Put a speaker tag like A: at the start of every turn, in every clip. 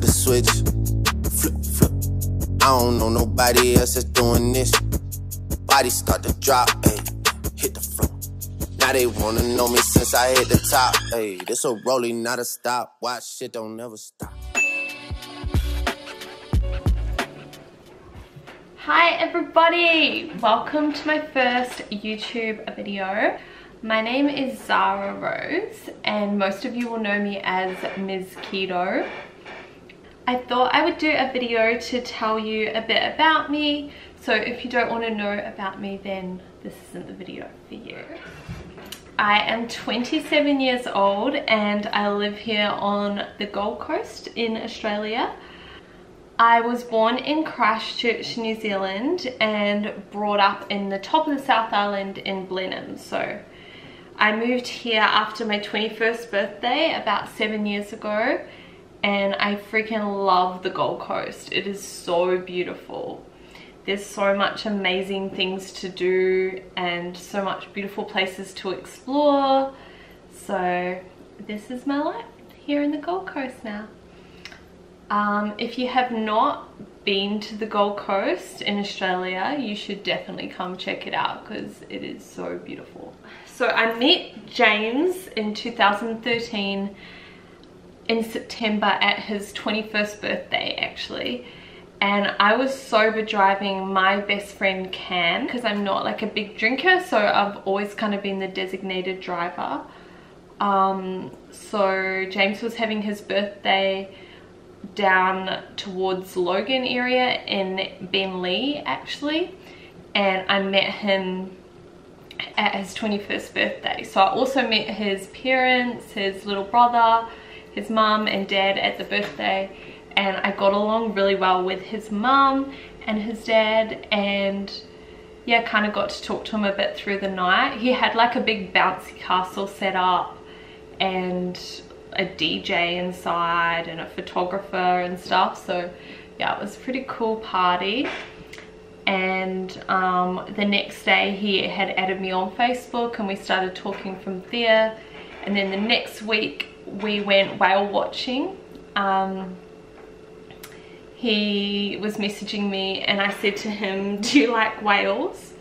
A: the switch. Flip, flip. I don't know nobody else that's doing this. Body start to drop, ayy, hit the floor. Now they wanna know me since I hit the top, ayy. This a rolling, not a stop. Watch shit don't never stop.
B: Hi everybody! Welcome to my first YouTube video. My name is Zara Rose and most of you will know me as Ms. Keto. I thought I would do a video to tell you a bit about me, so if you don't want to know about me then this isn't the video for you. I am 27 years old and I live here on the Gold Coast in Australia. I was born in Christchurch, New Zealand and brought up in the top of the South Island in Blenheim. So I moved here after my 21st birthday about 7 years ago and I freaking love the Gold Coast. It is so beautiful. There's so much amazing things to do and so much beautiful places to explore. So this is my life here in the Gold Coast now. If you have not been to the Gold Coast in Australia, you should definitely come check it out because it is so beautiful. So I met James in 2013 in September at his 21st birthday actually, and I was sober driving my best friend Cam because I'm not like a big drinker, so I've always kind of been the designated driver. So James was having his birthday down towards Logan area in Bentley actually, and I met him at his 21st birthday. So I also met his parents, his little brother, his mum and dad at the birthday, and I got along really well with his mum and his dad, and yeah, kind of got to talk to him a bit through the night. He had like a big bouncy castle set up and a DJ inside and a photographer and stuff, so yeah, it was a pretty cool party. And the next day he had added me on Facebook and we started talking from there, and then the next week we went whale watching. He was messaging me and I said to him, do you like whales?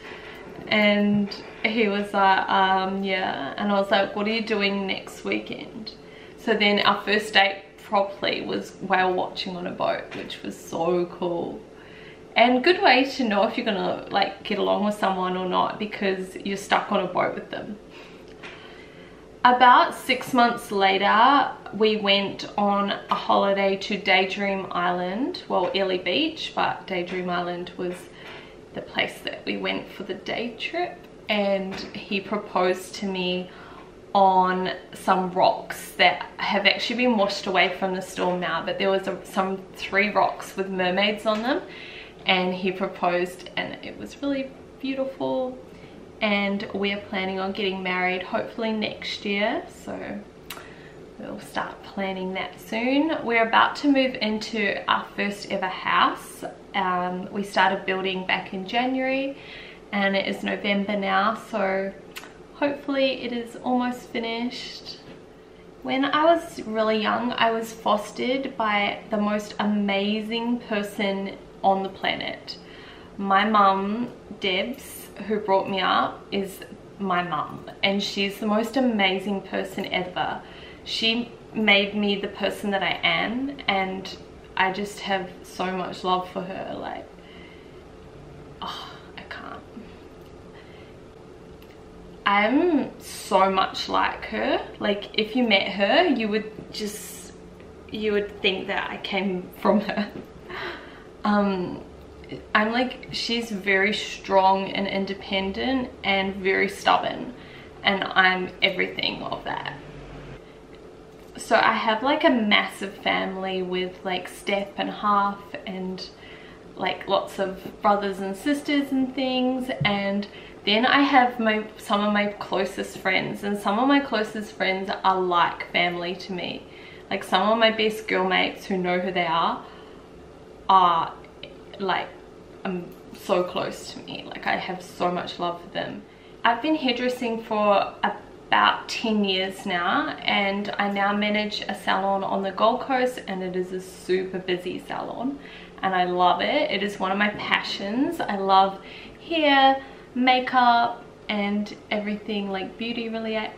B: And he was like, yeah. And I was like, what are you doing next weekend? So then our first date properly was whale watching on a boat, which was so cool. And good way to know if you're gonna like get along with someone or not, because you're stuck on a boat with them. About 6 months later, we went on a holiday to Daydream Island, well, Airlie Beach, but Daydream Island was the place that we went for the day trip, and he proposed to me on some rocks that have actually been washed away from the storm now, but there was some 3 rocks with mermaids on them, and he proposed and it was really beautiful, and we're planning on getting married hopefully next year, so we'll start planning that soon. We're about to move into our first ever house. We started building back in January and it is November now, so hopefully it is almost finished. When I was really young, I was fostered by the most amazing person on the planet. My mum, Debs, who brought me up, is my mum, and she's the most amazing person ever. She made me the person that I am, and I just have so much love for her. Like, oh, I can't. I'm so much like her. Like, if you met her, you would think that I came from her. I'm like, she's very strong and independent and very stubborn, and I'm everything of that. So I have like a massive family with like step and half and like lots of brothers and sisters and things, and then I have some of my closest friends, and some of my closest friends are like family to me. Like, some of my best girl mates who know who they are like so close to me. Like, I have so much love for them. I've been hairdressing for about 10 years now, and I now manage a salon on the Gold Coast, and it is a super busy salon and I love it. It is one of my passions. I love hair, makeup and everything like beauty related,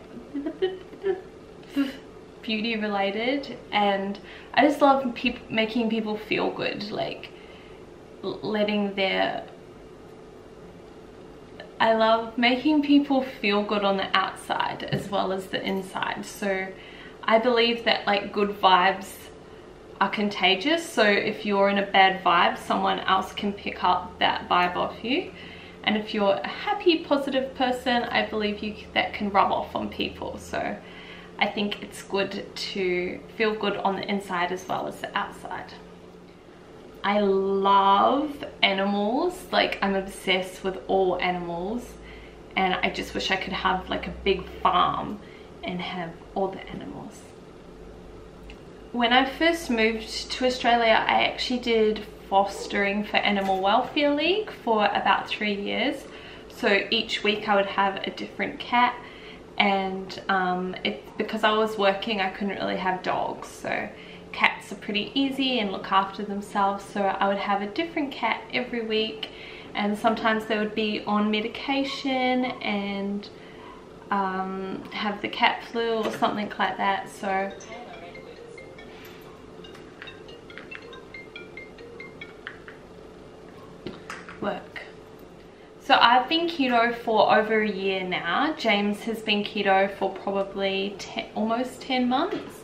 B: and I just love making people feel good, like letting their I love making people feel good on the outside as well as the inside. So I believe that like good vibes are contagious. So if you're in a bad vibe, someone else can pick up that vibe off you. And if you're a happy, positive person, I believe that can rub off on people. So I think it's good to feel good on the inside as well as the outside. I love animals, like I'm obsessed with all animals, and I just wish I could have like a big farm and have all the animals. When I first moved to Australia, I actually did fostering for Animal Welfare League for about 3 years. So each week I would have a different cat, and because I was working I couldn't really have dogs, so cats are pretty easy and look after themselves. So I would have a different cat every week, and sometimes they would be on medication and have the cat flu or something like that. So work. So I've been keto for over a year now. James has been keto for probably almost 10 months.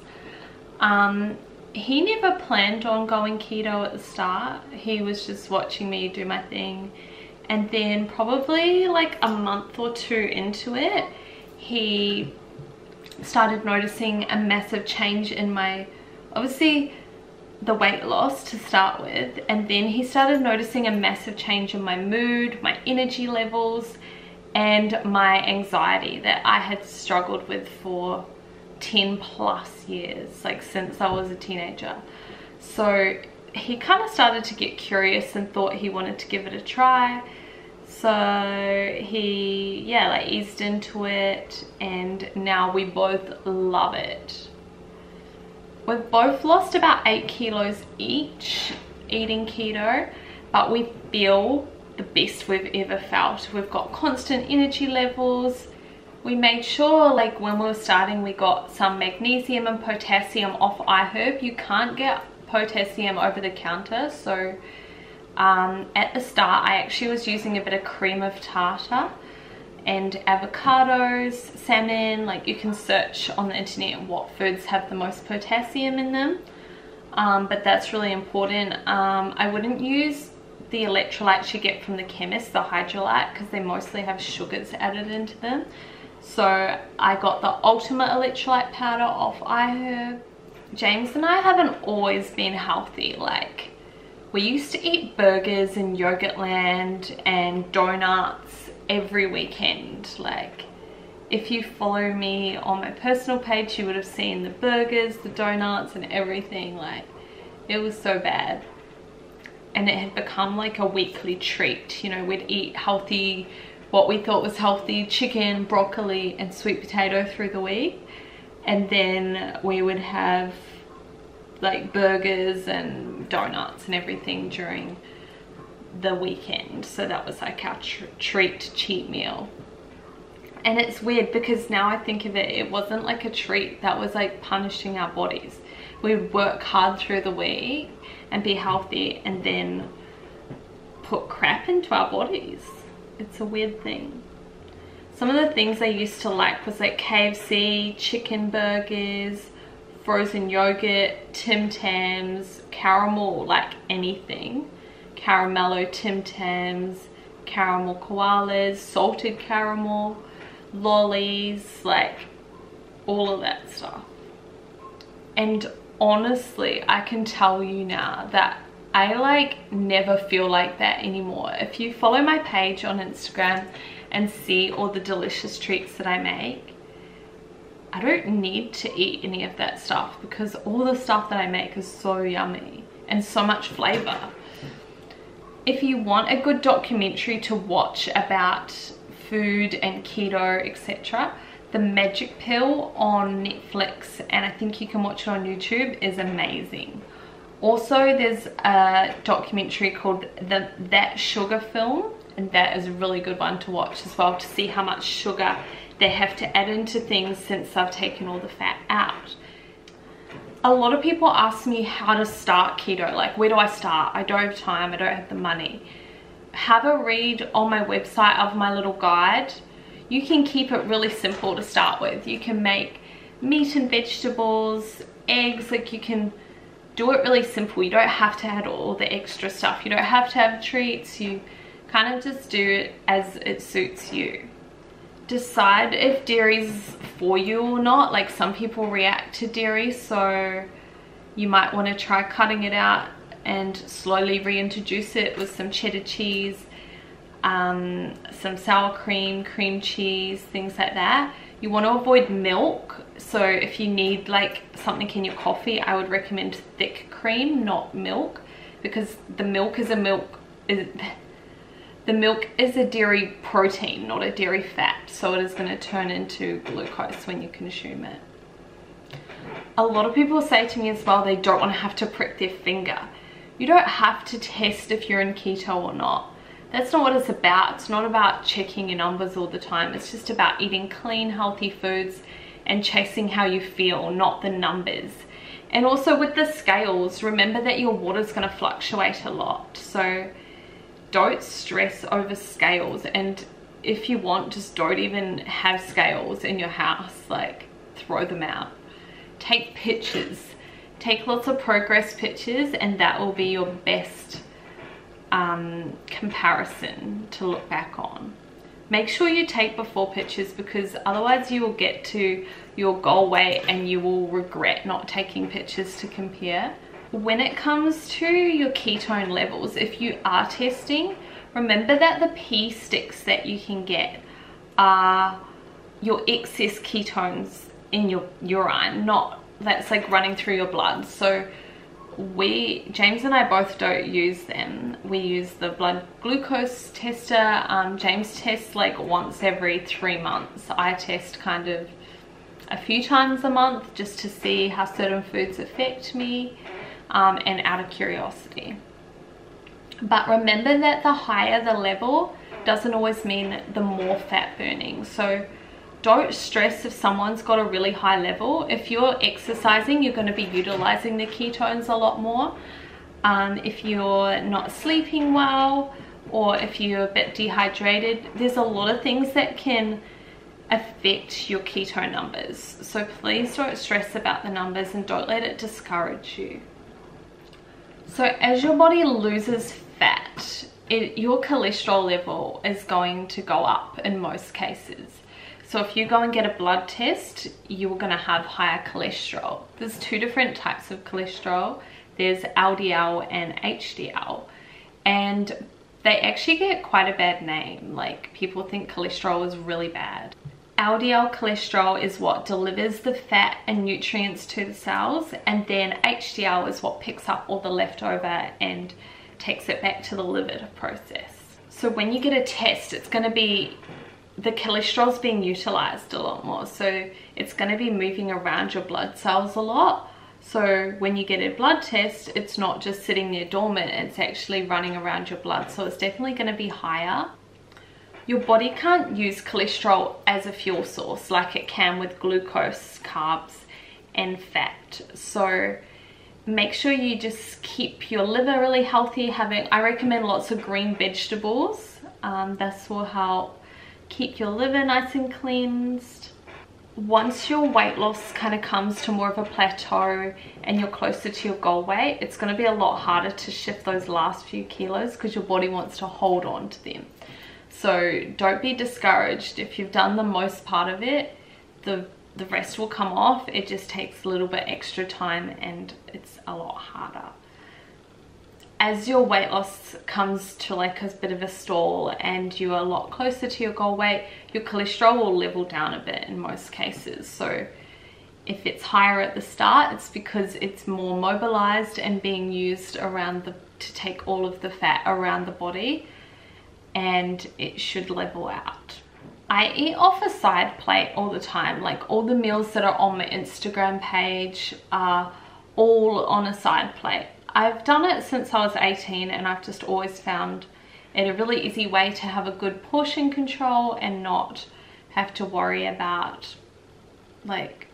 B: He never planned on going keto at the start. He was just watching me do my thing, and then probably like a month or two into it, he started noticing a massive change in my, obviously the weight loss to start with, and then he started noticing a massive change in my mood, my energy levels and my anxiety that I had struggled with for 10 plus years, like since I was a teenager. So he kind of started to get curious and thought he wanted to give it a try. So he like eased into it, and now we both love it. We've both lost about 8 kilos each eating keto, but we feel the best we've ever felt. We've got constant energy levels. We made sure, like when we were starting, we got some magnesium and potassium off iHerb. You can't get potassium over the counter. So at the start I actually was using a bit of cream of tartar and avocados, salmon. Like you can search on the internet what foods have the most potassium in them, but that's really important. I wouldn't use the electrolytes you get from the chemist, the Hydrolyte, because they mostly have sugars added into them. So I got the Ultimate Electrolyte powder off iHerb. James and I haven't always been healthy. Like we used to eat burgers in Yogurtland and donuts every weekend. Like if you follow me on my personal page, you would have seen the burgers, the donuts and everything. Like it was so bad, and it had become like a weekly treat. You know, we'd eat healthy, what we thought was healthy, chicken, broccoli and sweet potato through the week, and then we would have like burgers and donuts and everything during the weekend. So that was like our treat cheat meal. And it's weird because now I think of it, it wasn't like a treat, that was like punishing our bodies. We'd work hard through the week and be healthy and then put crap into our bodies. It's a weird thing. Some of the things I used to like was like KFC, chicken burgers, frozen yogurt, Tim Tams, caramel, like anything. Caramello Tim Tams, caramel koalas, salted caramel, lollies, like all of that stuff. And honestly, I can tell you now that I like never feel like that anymore. If you follow my page on Instagram and see all the delicious treats that I make, I don't need to eat any of that stuff because all the stuff that I make is so yummy and so much flavor. If you want a good documentary to watch about food and keto, etc., The Magic Pill on Netflix, and I think you can watch it on YouTube, is amazing. Also, there's a documentary called That Sugar Film, and that is a really good one to watch as well, to see how much sugar they have to add into things since they've taken all the fat out. A lot of people ask me how to start keto, like where do I start? I don't have time, I don't have the money. Have a read on my website of my little guide. You can keep it really simple to start with. You can make meat and vegetables, eggs, like you can do it really simple. You don't have to add all the extra stuff. You don't have to have treats. You kind of just do it as it suits you. Decide if dairy's for you or not. Like some people react to dairy, so you might want to try cutting it out and slowly reintroduce it with some cheddar cheese, some sour cream, cream cheese, things like that. You want to avoid milk, so if you need like something in your coffee, I would recommend thick cream, not milk, because the milk is a dairy protein, not a dairy fat, so it is going to turn into glucose when you consume it. A lot of people say to me as well, they don't want to have to prick their finger. You don't have to test if you're in keto or not. That's not what it's about. It's not about checking your numbers all the time. It's just about eating clean, healthy foods and chasing how you feel, not the numbers. And also with the scales, remember that your water's going to fluctuate a lot. So don't stress over scales. And if you want, just don't even have scales in your house. Like, throw them out. Take pictures. Take lots of progress pictures, and that will be your best comparison to look back on. Make sure you take before pictures, because otherwise you will get to your goal weight and you will regret not taking pictures to compare. When it comes to your ketone levels, if you are testing, remember that the pee sticks that you can get are your excess ketones in your urine, not that's like running through your blood. So James and I both don't use them. We use the blood glucose tester. James tests like once every 3 months. I test kind of a few times a month just to see how certain foods affect me, and out of curiosity. But remember that the higher the level doesn't always mean the more fat burning. So don't stress if someone's got a really high level. If you're exercising, you're going to be utilizing the ketones a lot more. If you're not sleeping well, or if you're a bit dehydrated, there's a lot of things that can affect your ketone numbers. So please don't stress about the numbers and don't let it discourage you. So as your body loses fat, your cholesterol level is going to go up in most cases. So if you go and get a blood test, you're going to have higher cholesterol. There's 2 different types of cholesterol. There's LDL and HDL. And they actually get quite a bad name. Like, people think cholesterol is really bad. LDL cholesterol is what delivers the fat and nutrients to the cells, and then HDL is what picks up all the leftover and takes it back to the liver to process. So when you get a test, it's going to be the cholesterol is being utilized a lot more, so it's going to be moving around your blood cells a lot. So when you get a blood test, it's not just sitting there dormant, it's actually running around your blood, so it's definitely going to be higher. Your body can't use cholesterol as a fuel source like it can with glucose, carbs and fat. So make sure you just keep your liver really healthy. I recommend lots of green vegetables. This will help keep your liver nice and cleansed. Once your weight loss kind of comes to more of a plateau and you're closer to your goal weight, it's going to be a lot harder to shift those last few kilos because your body wants to hold on to them. So don't be discouraged. If you've done the most part of it, the rest will come off. It just takes a little bit extra time and it's a lot harder. As your weight loss comes to like a bit of a stall and you're a lot closer to your goal weight, your cholesterol will level down a bit in most cases. So if it's higher at the start, it's because it's more mobilized and being used around to take all of the fat around the body, and it should level out. I eat off a side plate all the time. Like all the meals that are on my Instagram page are all on a side plate. I've done it since I was 18 and I've just always found it a really easy way to have a good portion control and not have to worry about like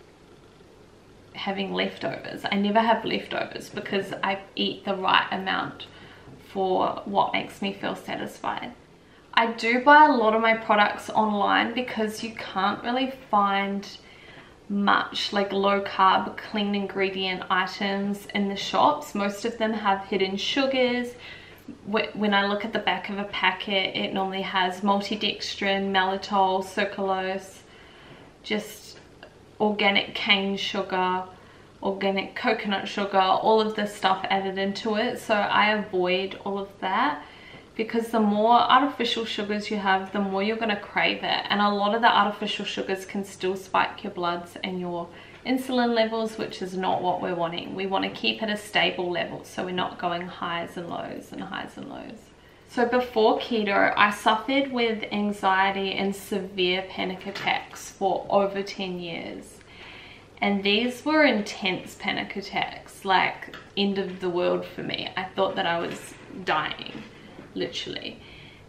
B: having leftovers. I never have leftovers because I eat the right amount for what makes me feel satisfied. I do buy a lot of my products online because you can't really find much like low carb clean ingredient items in the shops. Most of them have hidden sugars. When I look at the back of a packet, it normally has maltodextrin, mannitol, sucralose, just organic cane sugar, organic coconut sugar, all of this stuff added into it. So I avoid all of that, because the more artificial sugars you have, the more you're going to crave it. And a lot of the artificial sugars can still spike your bloods and your insulin levels, which is not what we're wanting. We want to keep it a stable level, so we're not going highs and lows and highs and lows. So before keto, I suffered with anxiety and severe panic attacks for over 10 years. And these were intense panic attacks, like end of the world for me. I thought that I was dying, literally.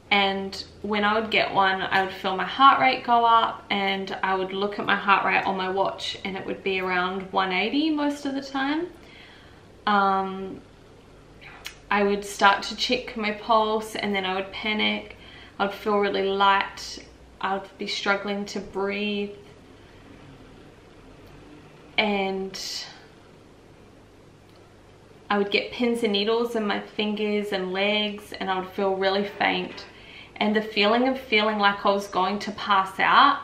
B: And when I would get one, I would feel my heart rate go up, and I would look at my heart rate on my watch and it would be around 180 most of the time. I would start to check my pulse and then I would panic. I would feel really light. I would be struggling to breathe. And I would get pins and needles in my fingers and legs, and I would feel really faint. And the feeling of feeling like I was going to pass out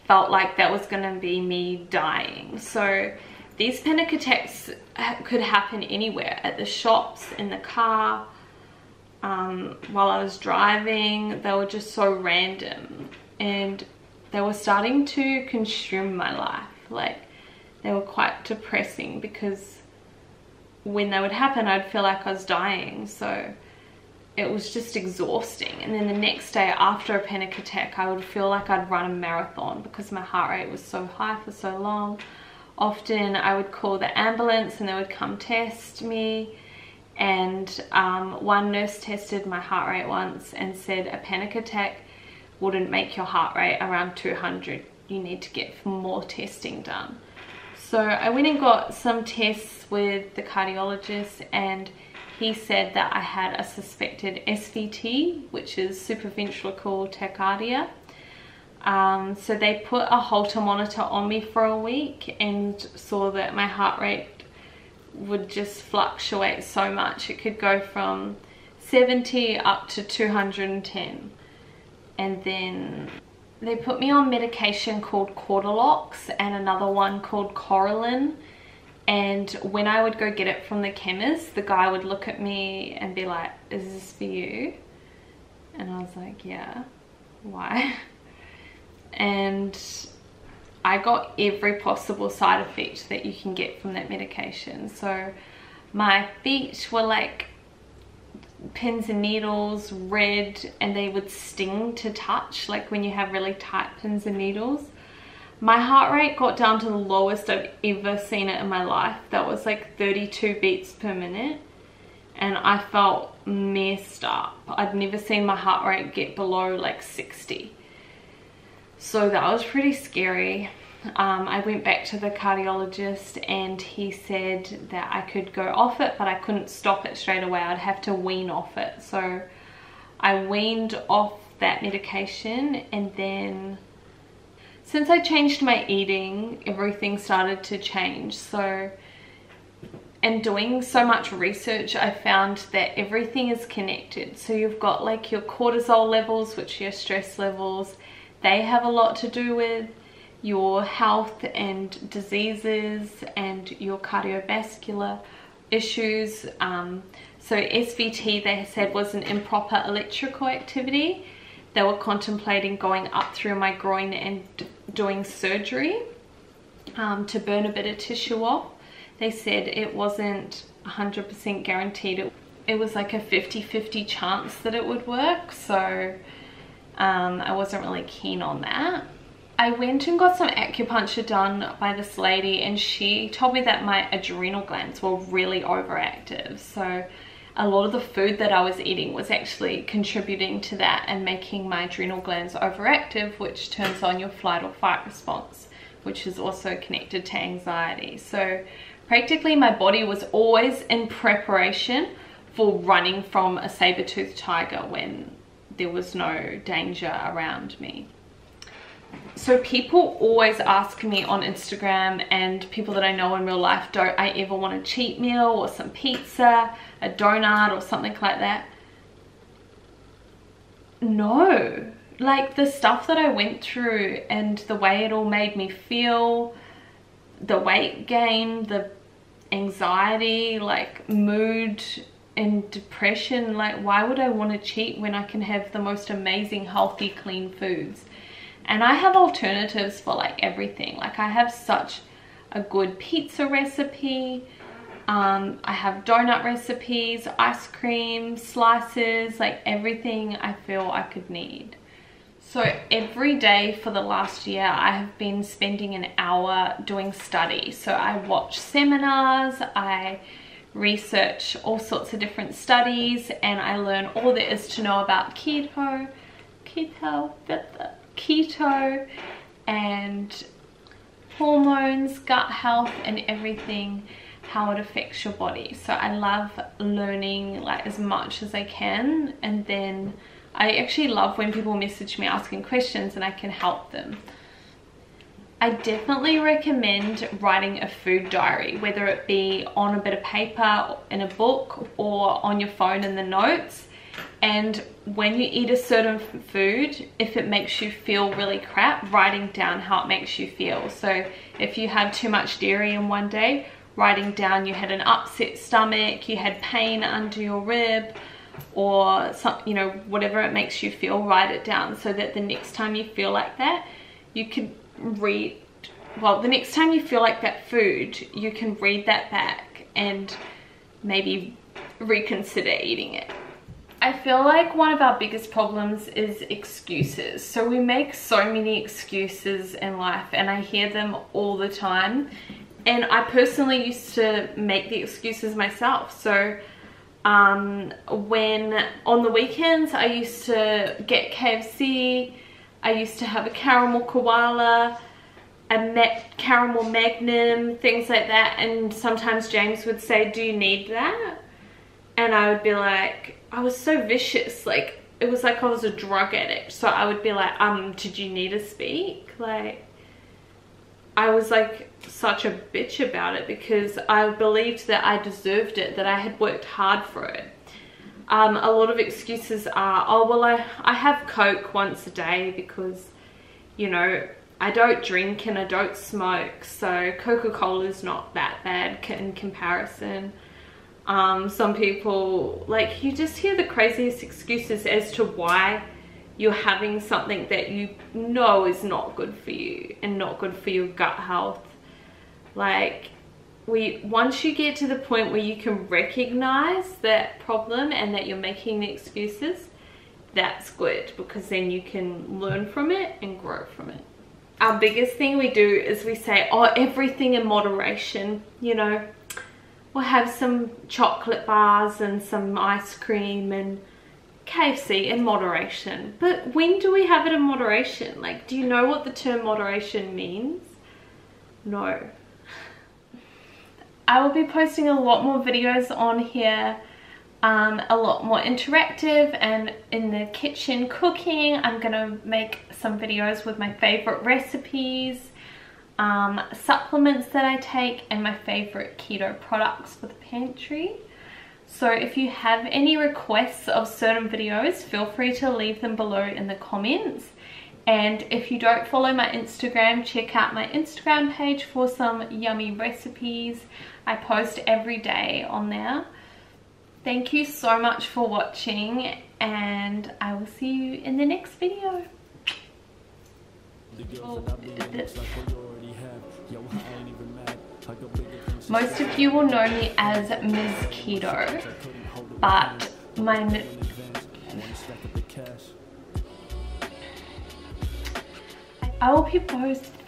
B: felt like that was going to be me dying. So these panic attacks could happen anywhere, at the shops, in the car, while I was driving. They were just so random, and they were starting to consume my life. Like, they were quite depressing, because when they would happen, I'd feel like I was dying. So it was just exhausting. And then the next day after a panic attack, I would feel like I'd run a marathon because my heart rate was so high for so long. Often I would call the ambulance and they would come test me. And one nurse tested my heart rate once and said a panic attack wouldn't make your heart rate around 200. You need to get more testing done. So I went and got some tests with the cardiologist, and he said that I had a suspected SVT, which is supraventricular tachycardia. So they put a Holter monitor on me for a week and saw that my heart rate would just fluctuate so much. It could go from 70 up to 210. And then they put me on medication called Cortilox and another one called Coralin. And when I would go get it from the chemist, the guy would look at me and be like, "Is this for you?" And I was like, "Yeah." "Why?" And I got every possible side effect that you can get from that medication. So my feet were like pins and needles, red, and they would sting to touch, like when you have really tight pins and needles. My heart rate got down to the lowest I've ever seen it in my life. That was like 32 beats per minute, and I felt messed up. I'd never seen my heart rate get below like 60. So that was pretty scary. I went back to the cardiologist and he said that I could go off it, but I couldn't stop it straight away. I'd have to wean off it. So I weaned off that medication, and then since I changed my eating, everything started to change. So, and doing so much research, I found that everything is connected. So you've got like your cortisol levels, which are your stress levels. They have a lot to do with your health and diseases and your cardiovascular issues. So SVT, they said, was an improper electrical activity. They were contemplating going up through my groin and doing surgery to burn a bit of tissue off. They said it wasn't 100% guaranteed. It was like a 50-50 chance that it would work. So I wasn't really keen on that. I went and got some acupuncture done by this lady, and she told me that my adrenal glands were really overactive. So a lot of the food that I was eating was actually contributing to that and making my adrenal glands overactive, which turns on your flight or fight response, which is also connected to anxiety. So practically my body was always in preparation for running from a saber-toothed tiger when there was no danger around me. So people always ask me on Instagram, and people that I know in real life, don't I ever want a cheat meal or some pizza, a donut or something like that? No. Like, the stuff that I went through and the way it all made me feel, the weight gain, the anxiety, like mood and depression, like why would I want to cheat when I can have the most amazing, healthy, clean foods? And I have alternatives for like everything. Like, I have such a good pizza recipe. I have donut recipes, ice cream, slices, like everything I feel I could need. So every day for the last year, I have been spending an hour doing study. So I watch seminars, I research all sorts of different studies, and I learn all there is to know about keto and hormones, gut health, and everything, how it affects your body. So I love learning like as much as I can, and then I actually love when people message me asking questions and I can help them. I definitely recommend writing a food diary, whether it be on a bit of paper in a book or on your phone in the notes. And when you eat a certain food, if it makes you feel really crap, writing down how it makes you feel. So if you have too much dairy in one day, writing down you had an upset stomach, you had pain under your rib, or some, you know, whatever it makes you feel, write it down so that the next time you feel like that, you can read, well, the next time you feel like that food, you can read that back and maybe reconsider eating it. I feel like one of our biggest problems is excuses. So we make so many excuses in life, and I hear them all the time. And I personally used to make the excuses myself. So when on the weekends I used to get KFC, I used to have a caramel koala, a caramel magnum, things like that. And sometimes James would say, "Do you need that?" And I would be like, I was so vicious, like it was like I was a drug addict. So I would be like, did you need to speak? Like, I was like such a bitch about it because I believed that I deserved it, that I had worked hard for it. A lot of excuses are, oh well, I have Coke once a day because, you know, I don't drink and I don't smoke, so Coca-Cola is not that bad in comparison. Some people, like, you just hear the craziest excuses as to why you're having something that you know is not good for you and not good for your gut health. Like, once you get to the point where you can recognize that problem and that you're making the excuses, that's good, because then you can learn from it and grow from it. Our biggest thing we do is we say, oh, everything in moderation, you know. We'll have some chocolate bars and some ice cream and KFC in moderation. But when do we have it in moderation? Like, do you know what the term moderation means? No. I will be posting a lot more videos on here, a lot more interactive, and in the kitchen cooking. I'm gonna make some videos with my favorite recipes, supplements that I take, and my favorite keto products for the pantry. So if you have any requests of certain videos, feel free to leave them below in the comments. And if you don't follow my Instagram, check out my Instagram page for some yummy recipes. I post every day on there. Thank you so much for watching, and I will see you in the next video. Most of you will know me as Ms. Keto, but I will be both